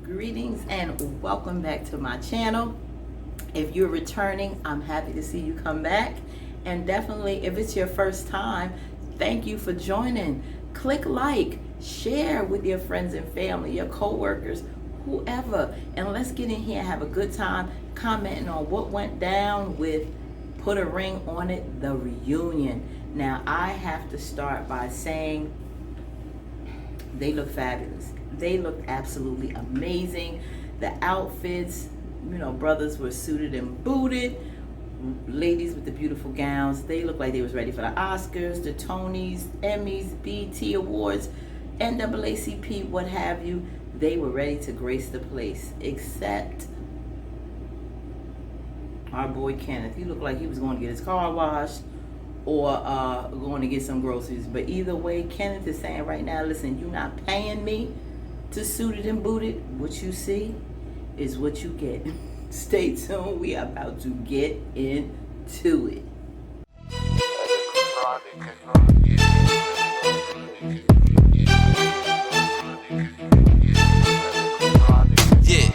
Greetings and welcome back to my channel. If you're returning, I'm happy to see you come back. And definitely, if it's your first time, thank you for joining. Click like, share with your friends and family, your co-workers, whoever. And let's get in here and have a good time commenting on what went down with Put a Ring on It, the reunion. Now, I have to start by saying they look fabulous. They looked absolutely amazing. The outfits, brothers were suited and booted. Ladies with the beautiful gowns, they looked like they was ready for the Oscars, the Tonys, Emmys, BET Awards, NAACP, what have you. They were ready to grace the place, except our boy Kenneth. He looked like he was going to get his car washed or going to get some groceries. But either way, Kenneth is saying right now, listen, you're not paying me to suited and booted. What you see is what you get. Stay tuned. We are about to get into it. Yeah.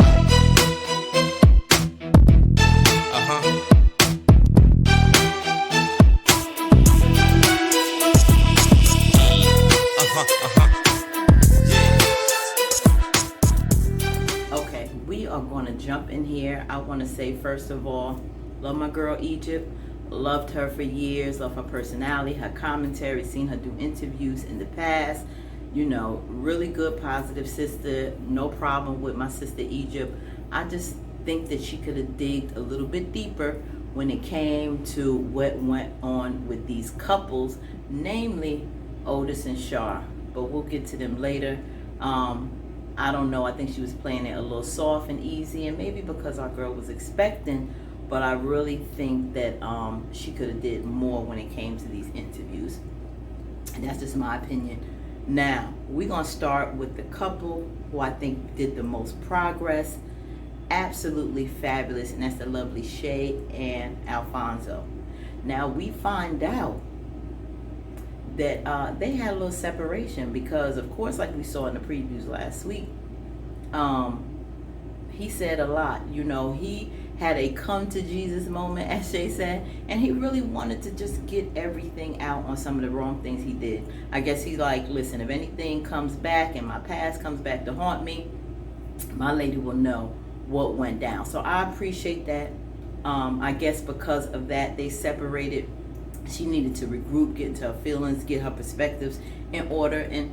Okay, we are going to jump in here. I want to say, first of all, love my girl Egypt. Loved her for years. Love her personality, her commentary. Seen her do interviews in the past. Really good, positive sister. No problem with my sister Egypt. I just think that she could have digged a little bit deeper when it came to what went on with these couples, namely Otis and Shar. But we'll get to them later. I don't know. I think she was playing it a little soft and easy, and maybe because our girl was expecting. But I really think that she could have did more when it came to these interviews. And that's just my opinion. Now, we're going to start with the couple who I think did the most progress. Absolutely fabulous, and that's the lovely Shay and Alfonso. Now, we find out that they had a little separation because, of course, like we saw in the previews last week, he said a lot. He had a come to Jesus moment, as Shay said, and he really wanted to just get everything out on some of the wrong things he did. I guess he's like, listen, if anything comes back and my past comes back to haunt me, my lady will know what went down. So I appreciate that. I guess because of that, they separated. She needed to regroup, get into her feelings, get her perspectives in order. And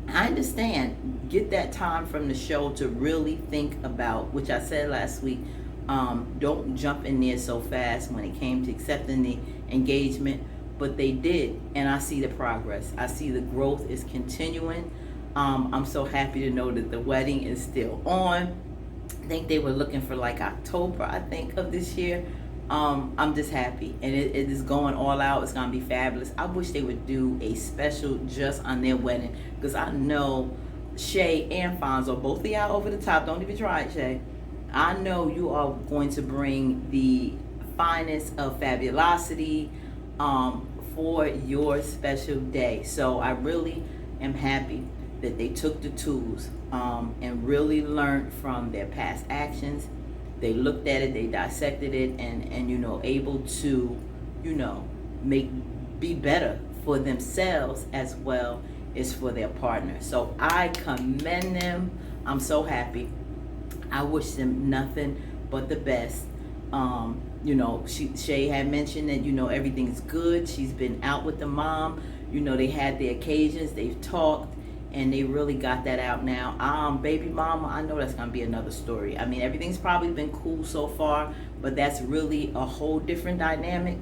I understand, get that time from the show to really think about, which I said last week, don't jump in there so fast when it came to accepting the engagement. But they did, and I see the progress. I see the growth is continuing. I'm so happy to know that the wedding is still on. I think they were looking for like October, of this year. I'm just happy, and it is going all out. It's gonna be fabulous. I wish they would do a special just on their wedding, because I know Shay and Fonzo, both of y'all over the top. Don't even try it, Shay. I know you are going to bring the finest of fabulosity for your special day. So I really am happy that they took the tools and really learned from their past actions. They looked at it, they dissected it, and able to, be better for themselves as well as for their partner. So I commend them. I'm so happy. I wish them nothing but the best. Shay had mentioned that, everything's good. She's been out with the mom. They had their occasions, they've talked, and they really got that out now. Baby mama, I know that's gonna be another story. I mean, everything's probably been cool so far, but that's really a whole different dynamic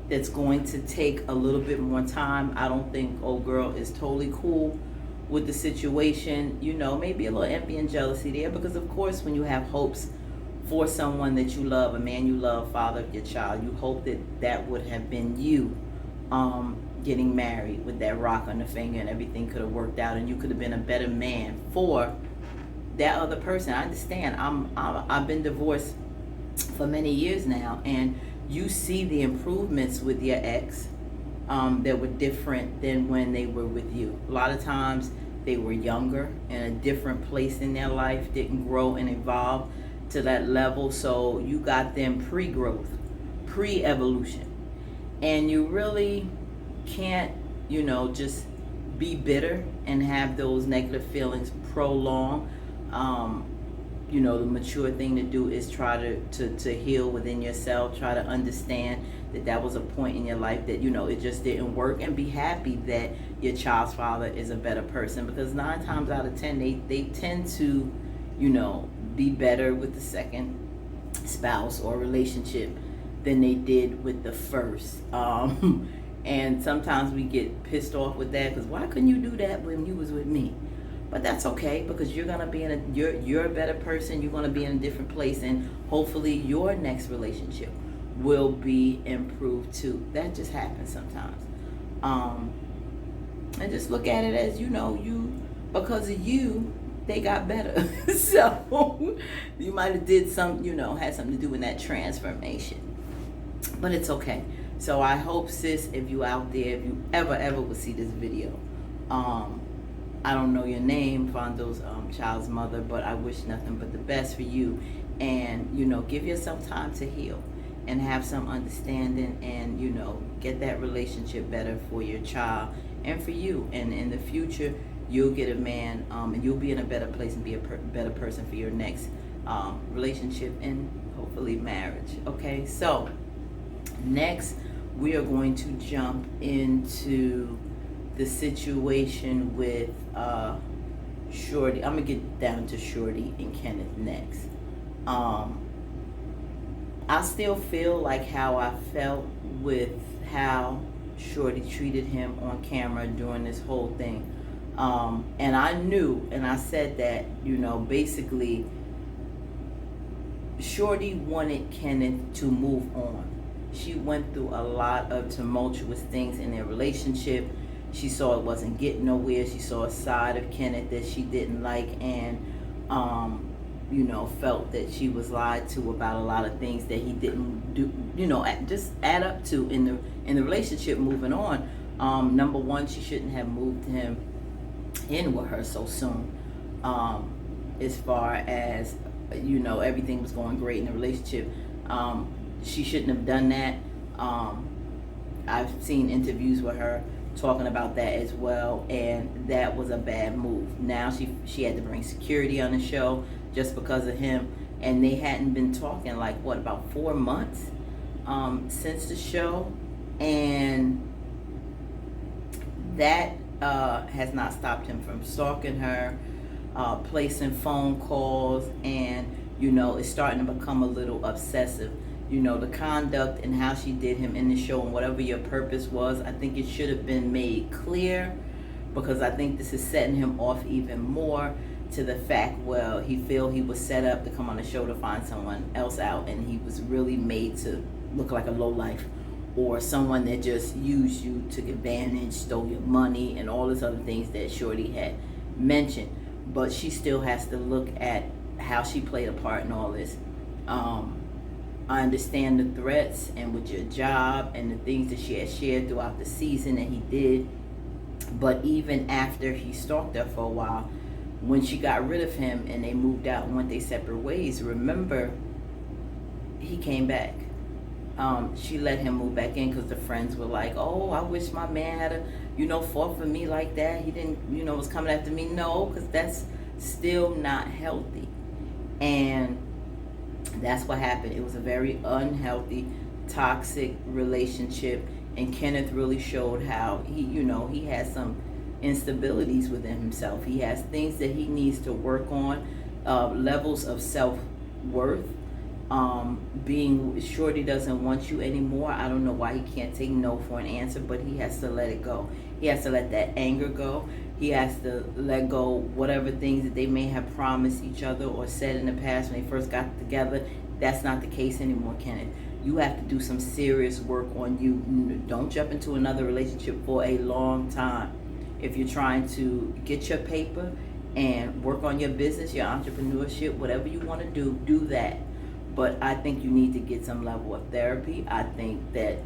that's going to take a little bit more time. I don't think old girl is totally cool with the situation. Maybe a little envy and jealousy there, because of course when you have hopes for someone that you love, a man you love, father of your child, you hope that would have been you getting married with that rock on the finger, and everything could have worked out and you could have been a better man for that other person. I understand. I've been divorced for many years now, and you see the improvements with your ex that were different than when they were with you. A lot of times they were younger, in a different place in their life, didn't grow and evolve to that level. So you got them pre-growth, pre-evolution. And you really can't, just be bitter and have those negative feelings prolong. The mature thing to do is try to heal within yourself, try to understand that was a point in your life that, it just didn't work, and be happy that your child's father is a better person, because 9 times out of 10, they tend to, be better with the second spouse or relationship than they did with the first. And sometimes we get pissed off with that, because why couldn't you do that when you was with me? But that's okay, because you're gonna be you're a better person. You're gonna be in a different place, and hopefully your next relationship will be improved too. That just happens sometimes. And just look at it as, because of you, they got better. So you might have did some, had something to do with that transformation. But it's okay. So I hope, sis, if you out there, if you ever would see this video, I don't know your name, Fondo's child's mother, but I wish nothing but the best for you. And, give yourself time to heal and have some understanding, and, get that relationship better for your child and for you. And in the future, you'll get a man, and you'll be in a better place and be a better person for your next relationship and hopefully marriage. Okay, so next we are going to jump into the situation with Shorty. I'm gonna get down to Shorty and Kenneth next. I still feel like how I felt with how Shorty treated him on camera during this whole thing. And I knew, and I said that, basically Shorty wanted Kenneth to move on. She went through a lot of tumultuous things in their relationship. She saw it wasn't getting nowhere. She saw a side of Kenneth that she didn't like, and felt that she was lied to about a lot of things that he didn't do, just add up to in the relationship moving on. Number one, she shouldn't have moved him in with her so soon. As far as, everything was going great in the relationship. She shouldn't have done that. I've seen interviews with her talking about that as well, and that was a bad move. Now she had to bring security on the show just because of him, and they hadn't been talking like about 4 months since the show, and that has not stopped him from stalking her, placing phone calls, and it's starting to become a little obsessive. The conduct and how she did him in the show, and whatever your purpose was, I think it should have been made clear, because I think this is setting him off even more to the fact, he was set up to come on the show to find someone else out, and he was really made to look like a lowlife, or someone that just used you, took advantage, stole your money, and all these other things that Shorty had mentioned. But she still has to look at how she played a part in all this. I understand the threats and with your job and the things that she had shared throughout the season that he did. But even after he stalked her for a while, when she got rid of him and they moved out and went their separate ways, remember, he came back. She let him move back in because the friends were like, oh, I wish my man had fought for me like that. He didn't, was coming after me. No, because that's still not healthy. And that's what happened. It was a very unhealthy, toxic relationship, and Kenneth really showed how he has some instabilities within himself. He has things that he needs to work on, levels of self-worth. Being Shorty doesn't want you anymore. I don't know why he can't take no for an answer, but he has to let it go. He has to let that anger go. He has to let go whatever things that they may have promised each other or said in the past when they first got together. That's not the case anymore, Kenneth. You have to do some serious work on you. Don't jump into another relationship for a long time. If you're trying to get your paper and work on your business, your entrepreneurship, whatever you want to do, do that. But I think you need to get some level of therapy. I think that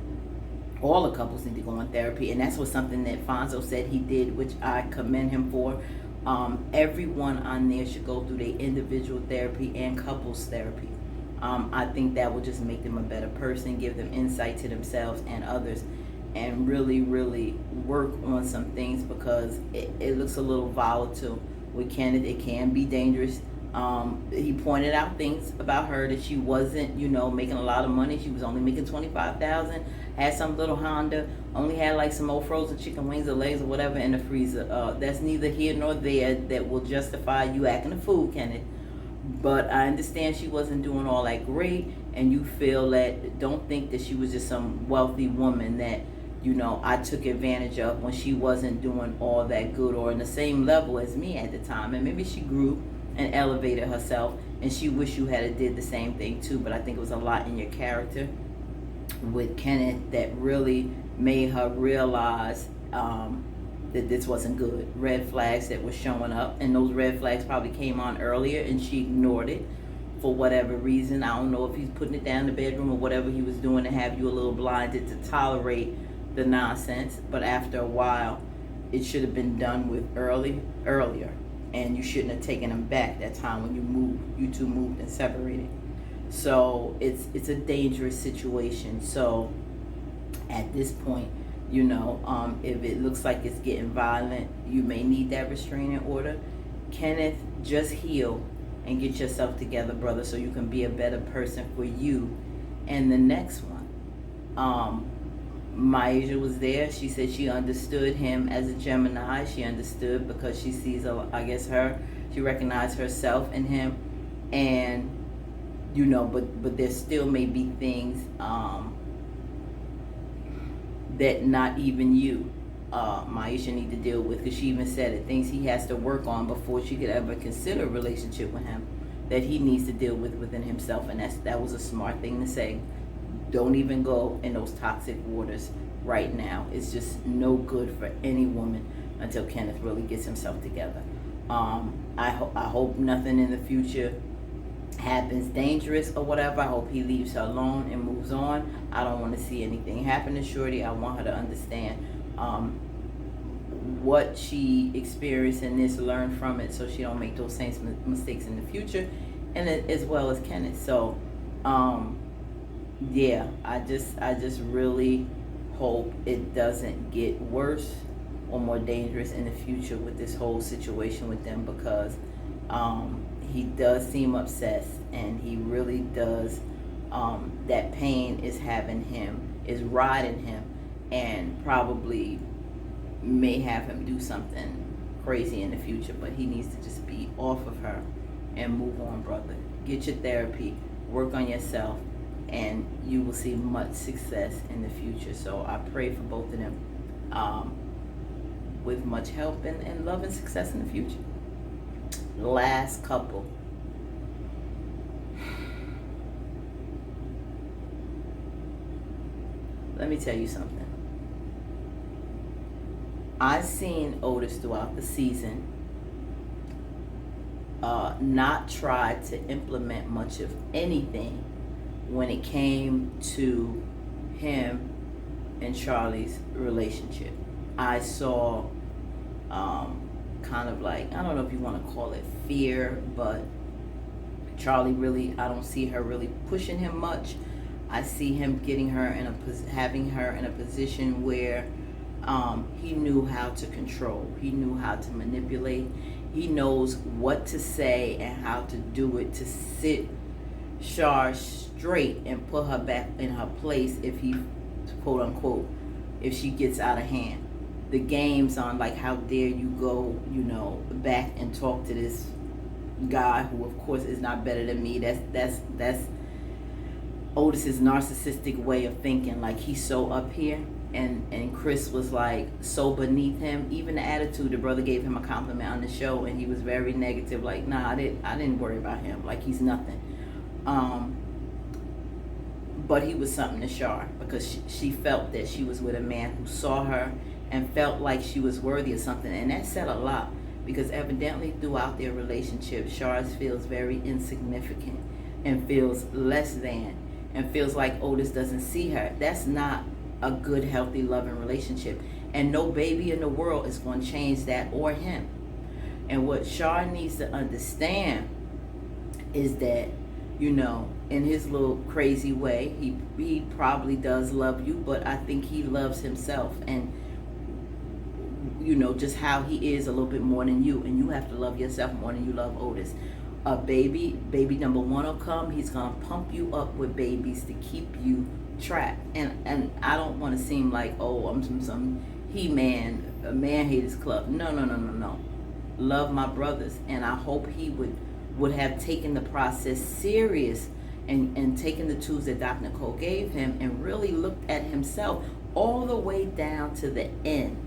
all the couples need to go on therapy, and that's what something that Fonzo said he did, which I commend him for, Everyone on there should go through their individual therapy and couples therapy. I think that will just make them a better person, give them insight to themselves and others, and really, really work on some things, because it looks a little volatile with Kenneth. It can be dangerous. He pointed out things about her, that she wasn't, making a lot of money. She was only making $25,000. Had some little Honda. Only had like some old frozen chicken wings or legs or whatever in the freezer. That's neither here nor there. That will justify you acting a fool, Kenneth. But I understand she wasn't doing all that great, and you feel that. Don't think that she was just some wealthy woman that I took advantage of when she wasn't doing all that good or in the same level as me at the time. And maybe she grew and elevated herself, and she wished you had did the same thing too. But I think it was a lot in your character with Kenneth that really made her realize that this wasn't good. Red flags that were showing up, and those red flags probably came on earlier and she ignored it for whatever reason. I don't know if he's putting it down in the bedroom or whatever he was doing to have you a little blinded to tolerate the nonsense. But after a while, it should have been done with earlier. And you shouldn't have taken him back that time when you two moved and separated. So it's a dangerous situation. So at this point, if it looks like it's getting violent, you may need that restraining order. Kenneth, just heal and get yourself together, brother, so you can be a better person for you and the next one. Maisha was there. She said she understood him as a Gemini. She understood because she sees, she recognized herself in him. And, but there still may be things that not even you, Maisha, need to deal with. Because she even said it, things he has to work on before she could ever consider a relationship with him, that he needs to deal with within himself. And that was a smart thing to say. Don't even go in those toxic waters right now. It's just no good for any woman until Kenneth really gets himself together. I hope nothing in the future happens dangerous or whatever. I hope he leaves her alone and moves on. I don't want to see anything happen to Shorty. I want her to understand what she experienced in this, learn from it, so she don't make those same mistakes in the future, and as well as Kenneth. So yeah, I just really hope it doesn't get worse or more dangerous in the future with this whole situation with them, because he does seem obsessed, and he really does. That pain is riding him, and probably may have him do something crazy in the future. But he needs to just be off of her and move on, brother. Get your therapy, work on yourself, and you will see much success in the future. So I pray for both of them with much help and love and success in the future. Last couple. Let me tell you something. I've seen Otis throughout the season not try to implement much of anything when it came to him and Charlie's relationship. I saw kind of like, I don't know if you want to call it fear, but Charlie really, I don't see her really pushing him much. I see him getting her having her in a position where he knew how to control. He knew how to manipulate. He knows what to say and how to do it to sit Char straight and put her back in her place if he, quote unquote, if she gets out of hand. The games on like, how dare you go, back and talk to this guy who of course is not better than me. That's Otis's narcissistic way of thinking, like he's so up here, and Chris was like so beneath him. Even the attitude, the brother gave him a compliment on the show and he was very negative, like, nah, I didn't worry about him, like he's nothing. But he was something to Char, because she felt that she was with a man who saw her and felt like she was worthy of something. And that said a lot, because evidently throughout their relationship, Char feels very insignificant and feels less than, and feels like Otis doesn't see her. That's not a good, healthy, loving relationship. And no baby in the world is going to change that, or him. And what Shar needs to understand is that, you know, in his little crazy way, he probably does love you, but I think he loves himself, and you know, just how he is a little bit more than you, and you have to love yourself more than you love Otis. A baby number one will come. He's gonna pump you up with babies to keep you trapped. And I don't want to seem like, oh, I'm some he-man, a man haters club. No. Love my brothers, and I hope he would have taken the process serious and taken the tools that Dr. Nicole gave him and really looked at himself all the way down to the end.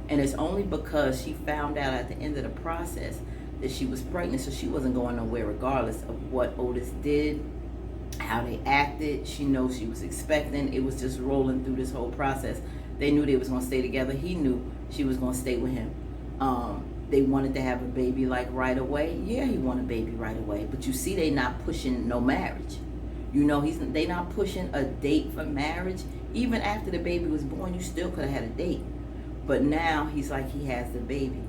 And it's only because she found out at the end of the process that she was pregnant, so she wasn't going nowhere regardless of what Otis did, how they acted. She knows she was expecting. It was just rolling through this whole process. They knew they was going to stay together. He knew she was going to stay with him. They wanted to have a baby like right away. Yeah, he wanted a baby right away. But you see, they not pushing no marriage. You know, they not pushing a date for marriage. Even after the baby was born, you still could have had a date. But now he's like, he has the baby.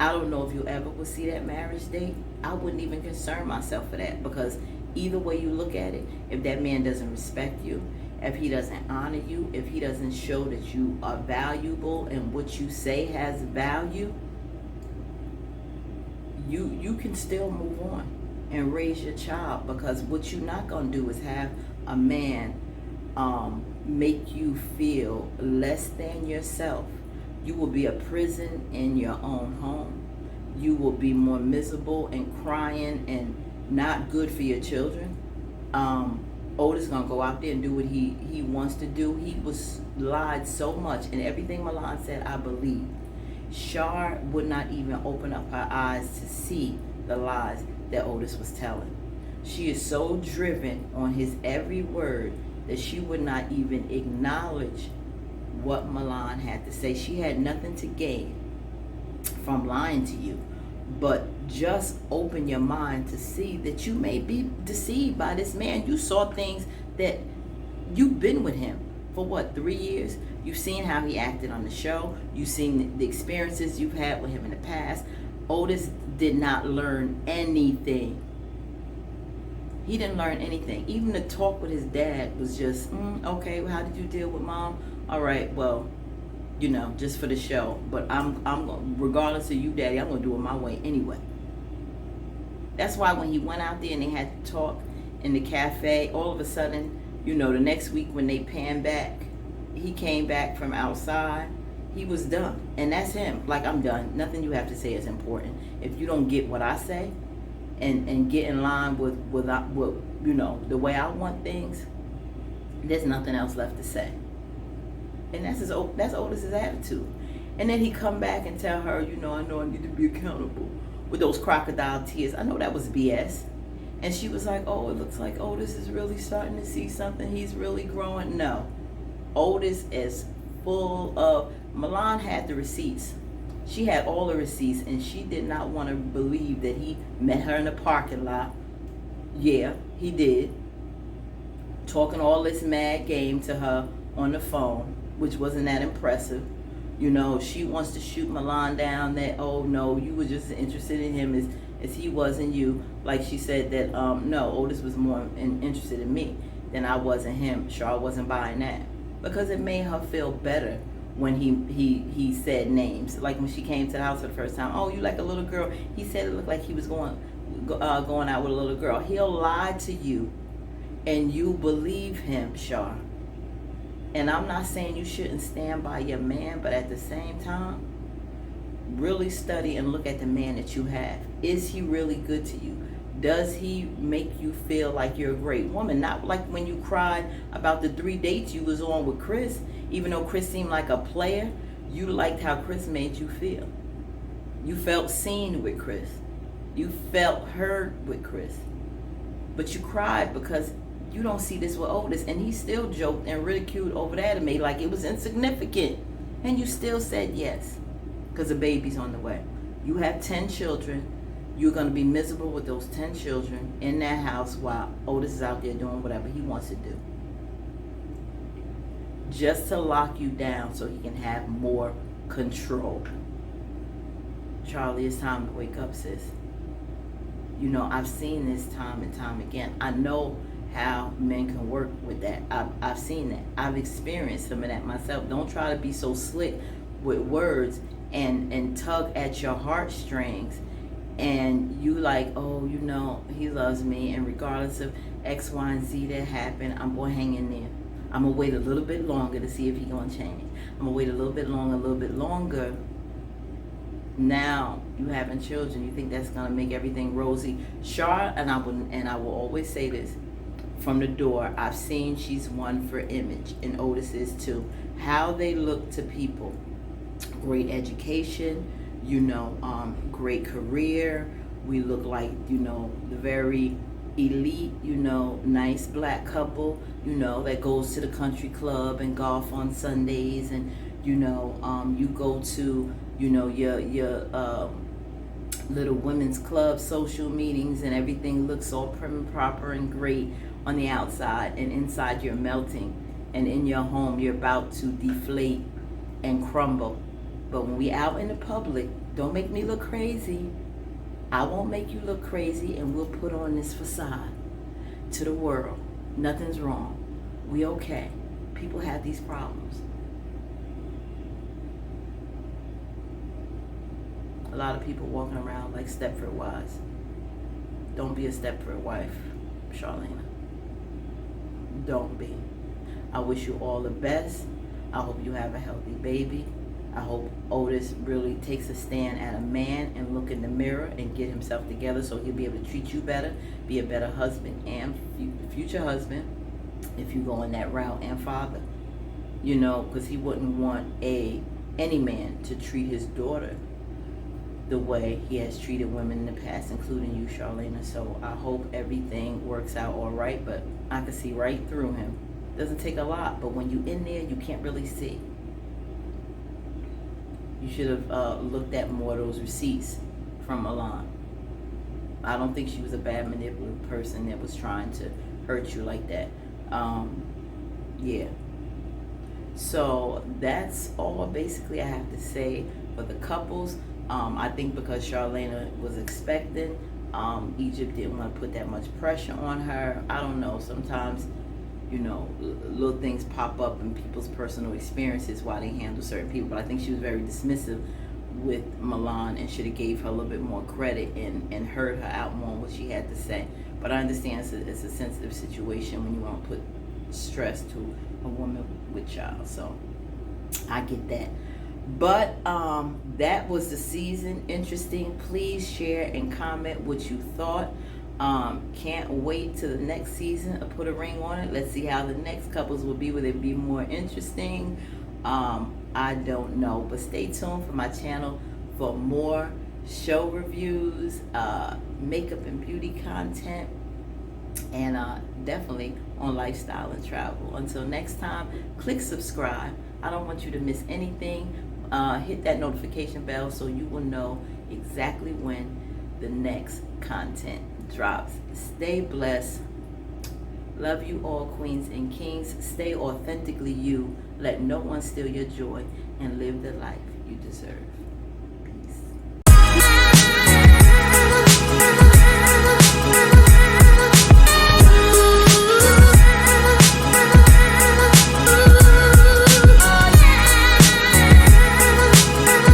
I don't know if you ever will see that marriage date. I wouldn't even concern myself for that, because either way you look at it, if that man doesn't respect you, if he doesn't honor you, if he doesn't show that you are valuable and what you say has value, you can still move on and raise your child. Because what you're not going to do is have a man make you feel less than yourself. You will be a prison in your own home. You will be more miserable and crying and not good for your children. Otis gonna go out there and do what he wants to do. He was lied so much, and everything Milan said, I believe. Shar would not even open up her eyes to see the lies that Otis was telling. She is so driven on his every word that she would not even acknowledge what Milan had to say. She had nothing to gain from lying to you, but just open your mind to see that you may be deceived by this man. You saw things that you've been with him for what, 3 years? You've seen how he acted on the show. You've seen the experiences you've had with him in the past. Otis did not learn anything. He didn't learn anything. Even the talk with his dad was just, okay, well, how did you deal with mom? All right, well, you know, just for the show. But I'm regardless of you, Daddy, I'm gonna do it my way anyway. That's why when he went out there and they had to talk in the cafe, all of a sudden, you know, the next week when they panned back, he came back from outside. He was done, and that's him. Like, I'm done. Nothing you have to say is important. If you don't get what I say, and get in line with you know, the way I want things, there's nothing else left to say. And that's Otis's attitude. And then he come back and tell her, you know I need to be accountable, with those crocodile tears. I know that was BS. And she was like, oh, it looks like Otis is really starting to see something. He's really growing. No. Otis is full of... Milan had the receipts. She had all the receipts, and she did not want to believe that he met her in the parking lot. Yeah, he did. Talking all this mad game to her on the phone, which wasn't that impressive. You know, she wants to shoot Milan down that, oh no, you were just interested in him as he was in you. Like she said that, no, Otis was more interested in me than I was in him. Char wasn't buying that. Because it made her feel better when he said names. Like when she came to the house for the first time, oh, you like a little girl. He said it looked like he was going out with a little girl. He'll lie to you and you believe him, Char. And I'm not saying you shouldn't stand by your man, but at the same time, really study and look at the man that you have. Is he really good to you? Does he make you feel like you're a great woman? Not like when you cried about the 3 dates you was on with Chris. Even though Chris seemed like a player, you liked how Chris made you feel. You felt seen with Chris. You felt heard with Chris. But you cried because you don't see this with Otis. And he still joked and ridiculed over that and made like it was insignificant. And you still said yes. Because the baby's on the way. You have 10 children. You're going to be miserable with those 10 children in that house while Otis is out there doing whatever he wants to do. Just to lock you down so he can have more control. Charlie, it's time to wake up, sis. You know, I've seen this time and time again. I know how men can work with that. I've seen that. I've experienced some of that myself. Don't try to be so slick with words and tug at your heartstrings, and you like, oh, you know, he loves me, and regardless of X, Y, and Z that happened, I'm going to hang in there. I'm going to wait a little bit longer to see if he's going to change. I'm going to wait a little bit longer. Now you having children, you think that's going to make everything rosy. Char, and I will always say this from the door, I've seen she's one for image, and Otis is too. How they look to people. Great education, you know, great career. We look like, you know, the very elite, you know, nice black couple, you know, that goes to the country club and golf on Sundays, and you know, you go to, you know, your little women's club social meetings, and everything looks all prim and proper and great on the outside, and inside you're melting, and in your home you're about to deflate and crumble. But when we out in the public, don't make me look crazy. I won't make you look crazy, and we'll put on this facade to the world. Nothing's wrong. We okay. People have these problems. A lot of people walking around like Stepford wives. Don't be a Stepford wife, Charlana. Don't be. I wish you all the best. I hope you have a healthy baby. I hope Otis really takes a stand at a man and look in the mirror and get himself together so he'll be able to treat you better, be a better husband and future husband if you go in that route, and father. You know, because he wouldn't want any man to treat his daughter the way he has treated women in the past, including you, Charlana. So I hope everything works out all right, but I can see right through him. Doesn't take a lot, but when you in there, you can't really see. You should have looked at more of those receipts from Milan. I don't think she was a bad, manipulative person that was trying to hurt you like that. Yeah. So that's all basically I have to say for the couples. I think because Charlana was expecting, Egypt didn't want to put that much pressure on her. I don't know. Sometimes, you know, little things pop up in people's personal experiences while they handle certain people. But I think she was very dismissive with Milan and should have gave her a little bit more credit and heard her out more on what she had to say. But I understand it's a sensitive situation when you want to put stress to a woman with child. So I get that. But that was the season. Interesting. Please share and comment what you thought. Can't wait till the next season. Put a ring on it. Let's see how the next couples will be. Will it be more interesting? I don't know. But stay tuned for my channel for more show reviews, makeup and beauty content, and definitely on lifestyle and travel. Until next time, click subscribe. I don't want you to miss anything. Hit that notification bell so you will know exactly when the next content drops. Stay blessed. Love you all, queens and kings. Stay authentically you. Let no one steal your joy, and live the life you deserve.